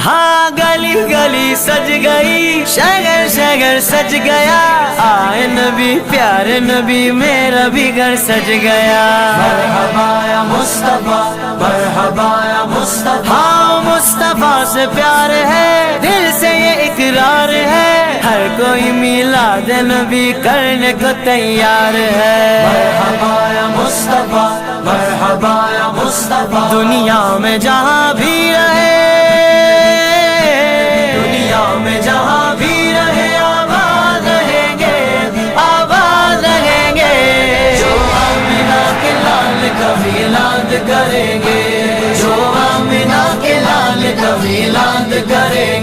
ہاں گلی گلی سج گئی، شہر شہر سج گیا، آئے نبی پیارے نبی میرا بھی گھر سج گیا۔ مرحبا یا مصطفیٰ، مرحبا یا مصطفیٰ، ہاں مصطفیٰ سے پیار ہے، دل سے یہ اقرار ہے، ہر کوئی میلاد نبی کرنے کو تیار ہے۔ مرحبا یا مصطفیٰ، مرحبا یا مصطفیٰ، دنیا میں جہاں بھی رہے، دنیا میں جہاں بھی رہے، آباد رہیں گے، آباد رہیں گے، جو آمنہ کے لال کا میلاد کریں گے، جو آمنہ کے لال کا میلاد کریں